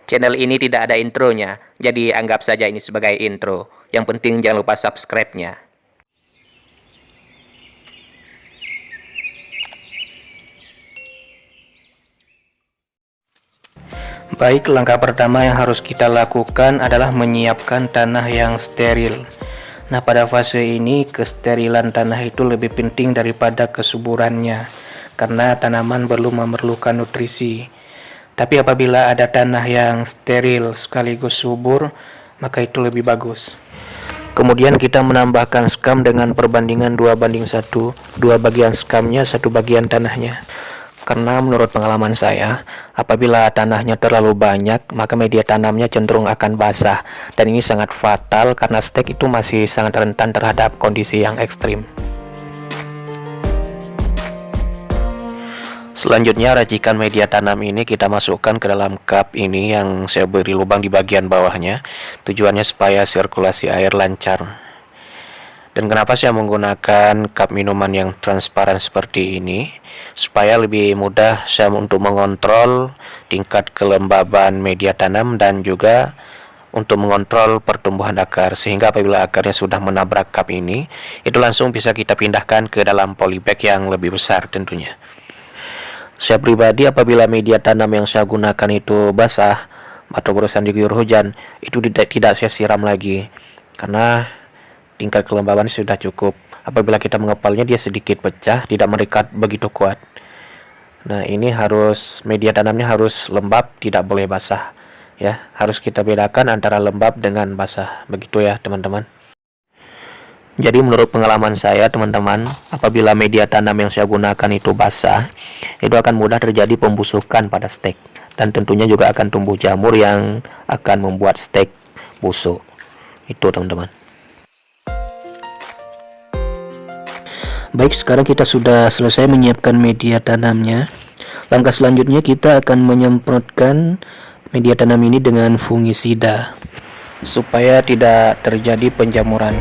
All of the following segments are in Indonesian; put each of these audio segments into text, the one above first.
Channel ini tidak ada intronya, jadi anggap saja ini sebagai intro. Yang penting jangan lupa subscribe-nya. Baik, langkah pertama yang harus kita lakukan adalah menyiapkan tanah yang steril. Nah, pada fase ini kesterilan tanah itu lebih penting daripada kesuburannya, karena tanaman belum memerlukan nutrisi. Tapi apabila ada tanah yang steril sekaligus subur, maka itu lebih bagus. Kemudian kita menambahkan skam dengan perbandingan 2:1, 2 bagian skamnya, 1 bagian tanahnya. Karena menurut pengalaman saya, apabila tanahnya terlalu banyak, maka media tanamnya cenderung akan basah. Dan ini sangat fatal karena stek itu masih sangat rentan terhadap kondisi yang ekstrim. Selanjutnya, racikan media tanam ini kita masukkan ke dalam cup ini yang saya beri lubang di bagian bawahnya. Tujuannya supaya sirkulasi air lancar. Dan kenapa saya menggunakan cup minuman yang transparan seperti ini? Supaya lebih mudah saya untuk mengontrol tingkat kelembaban media tanam dan juga untuk mengontrol pertumbuhan akar. Sehingga apabila akarnya sudah menabrak cup ini, itu langsung bisa kita pindahkan ke dalam polybag yang lebih besar tentunya. Saya pribadi apabila media tanam yang saya gunakan itu basah atau berurusan diguyur hujan, itu tidak saya siram lagi. Karena tingkat kelembaban sudah cukup. Apabila kita mengepalnya dia sedikit pecah, tidak mengikat begitu kuat. Nah, ini harus media tanamnya harus lembab, tidak boleh basah. Ya, harus kita bedakan antara lembab dengan basah. Begitu ya, teman-teman. Jadi menurut pengalaman saya, teman-teman, apabila media tanam yang saya gunakan itu basah, itu akan mudah terjadi pembusukan pada stek. Dan tentunya juga akan tumbuh jamur yang akan membuat stek busuk. Itu, teman-teman. Baik, sekarang kita sudah selesai menyiapkan media tanamnya. Langkah selanjutnya kita akan menyemprotkan media tanam ini dengan fungisida supaya tidak terjadi penjamuran.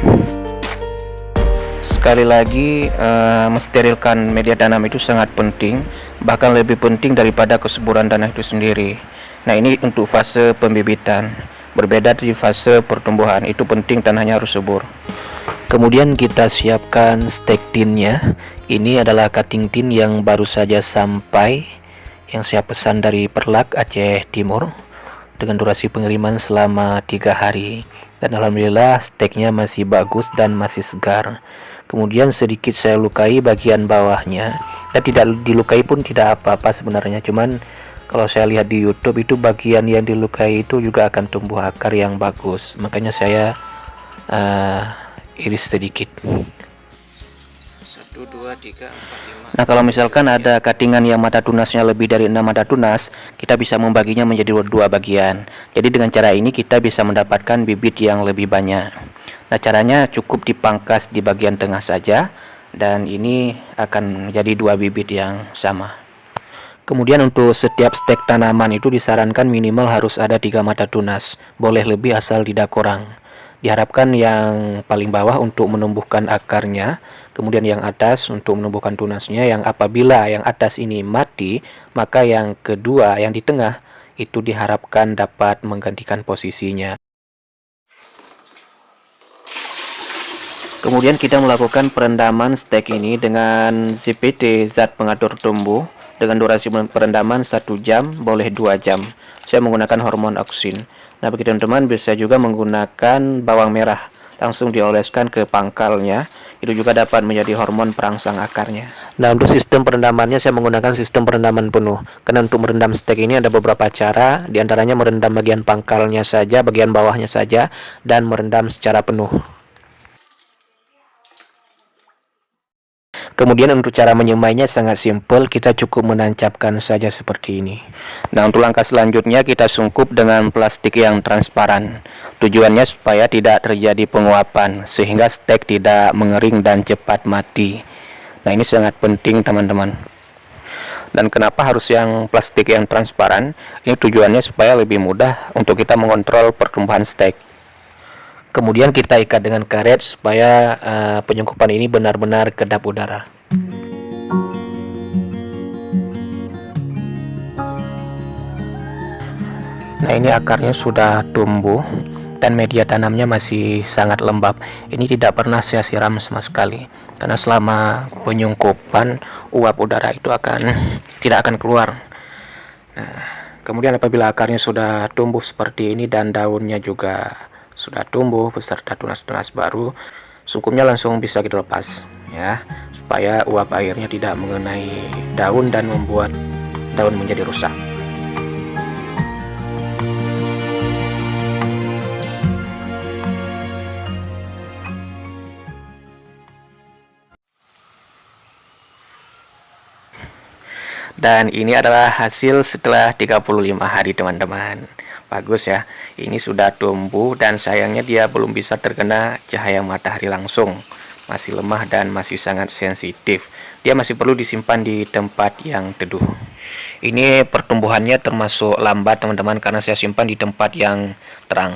Sekali lagi, mensterilkan media tanam itu sangat penting, bahkan lebih penting daripada kesuburan tanah itu sendiri. Nah, ini untuk fase pembibitan. Berbeda dari fase pertumbuhan, itu penting tanahnya harus subur. Kemudian kita siapkan stek tinnya. Ini adalah cutting tin yang baru saja sampai, yang saya pesan dari Perlak Aceh Timur, dengan durasi pengiriman selama 3 hari. Dan alhamdulillah steknya masih bagus dan masih segar. Kemudian sedikit saya lukai bagian bawahnya. Dan tidak dilukai pun tidak apa-apa sebenarnya, cuman kalau saya lihat di YouTube itu bagian yang dilukai itu juga akan tumbuh akar yang bagus. Makanya saya iris sedikit. 1, 2, 3, 4, 5. Nah, kalau misalkan ada cuttingan yang mata tunasnya lebih dari 6 mata tunas, kita bisa membaginya menjadi 2 bagian. Jadi dengan cara ini kita bisa mendapatkan bibit yang lebih banyak. Nah, caranya cukup dipangkas di bagian tengah saja, dan ini akan menjadi 2 bibit yang sama. Kemudian untuk setiap stek tanaman itu disarankan minimal harus ada 3 mata tunas, boleh lebih asal tidak kurang. Diharapkan yang paling bawah untuk menumbuhkan akarnya, kemudian yang atas untuk menumbuhkan tunasnya. Yang apabila yang atas ini mati, maka yang kedua, yang di tengah, itu diharapkan dapat menggantikan posisinya. Kemudian kita melakukan perendaman stek ini dengan ZPT, zat pengatur tumbuh, dengan durasi perendaman 1 jam, boleh 2 jam. Saya menggunakan hormon oksin. Nah, bagi teman-teman bisa juga menggunakan bawang merah, langsung dioleskan ke pangkalnya. Itu juga dapat menjadi hormon perangsang akarnya. Nah, untuk sistem perendamannya saya menggunakan sistem perendaman penuh. Karena untuk merendam stek ini ada beberapa cara, diantaranya merendam bagian pangkalnya saja, bagian bawahnya saja, dan merendam secara penuh. Kemudian untuk cara menyemainya sangat simpel, kita cukup menancapkan saja seperti ini. Nah, untuk langkah selanjutnya kita sungkup dengan plastik yang transparan. Tujuannya supaya tidak terjadi penguapan, sehingga stek tidak mengering dan cepat mati. Nah, ini sangat penting teman-teman. Dan kenapa harus yang plastik yang transparan? Ini tujuannya supaya lebih mudah untuk kita mengontrol pertumbuhan stek. Kemudian kita ikat dengan karet supaya penyungkupan ini benar-benar kedap udara. Nah, ini akarnya sudah tumbuh dan media tanamnya masih sangat lembab. Ini tidak pernah saya siram sama sekali, karena selama penyungkupan uap udara itu tidak akan keluar. Nah, kemudian apabila akarnya sudah tumbuh seperti ini dan daunnya juga sudah tumbuh beserta tunas-tunas baru, sungkumnya langsung bisa kita lepas ya, supaya uap airnya tidak mengenai daun dan membuat daun menjadi rusak. Dan ini adalah hasil setelah 35 hari teman-teman. Bagus ya, ini sudah tumbuh dan sayangnya dia belum bisa terkena cahaya matahari langsung. Masih lemah dan masih sangat sensitif. Dia masih perlu disimpan di tempat yang teduh. Ini pertumbuhannya termasuk lambat teman-teman, karena saya simpan di tempat yang terang.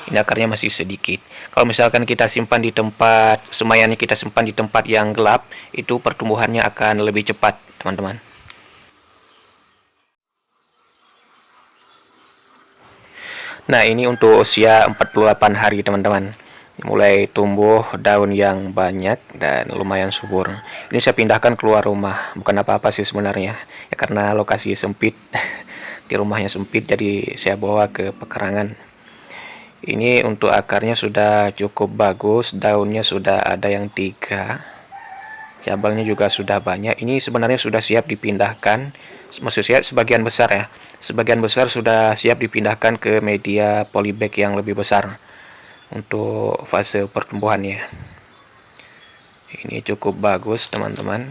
Ini akarnya masih sedikit. Kalau misalkan kita simpan di tempat, semayannya kita simpan di tempat yang gelap, itu pertumbuhannya akan lebih cepat teman-teman. Nah, ini untuk usia 48 hari teman-teman. Mulai tumbuh daun yang banyak dan lumayan subur. Ini saya pindahkan keluar rumah, bukan apa-apa sih sebenarnya. Ya karena lokasi sempit, di rumahnya sempit, jadi saya bawa ke pekarangan. Ini untuk akarnya sudah cukup bagus, daunnya sudah ada yang 3, cabangnya juga sudah banyak. Ini sebenarnya sudah siap dipindahkan, maksudnya sebagian besar ya. Sebagian besar sudah siap dipindahkan ke media polybag yang lebih besar untuk fase pertumbuhannya. Ini cukup bagus teman-teman.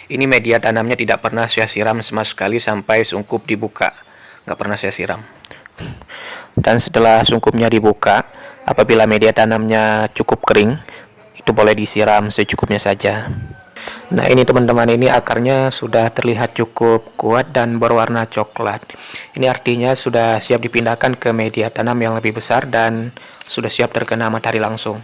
Ini media tanamnya tidak pernah saya siram sama sekali sampai sungkup dibuka, nggak pernah saya siram. Dan setelah sungkupnya dibuka, apabila media tanamnya cukup kering, itu boleh disiram secukupnya saja. Nah, ini teman-teman, ini akarnya sudah terlihat cukup kuat dan berwarna coklat. Ini artinya sudah siap dipindahkan ke media tanam yang lebih besar dan sudah siap terkena matahari langsung.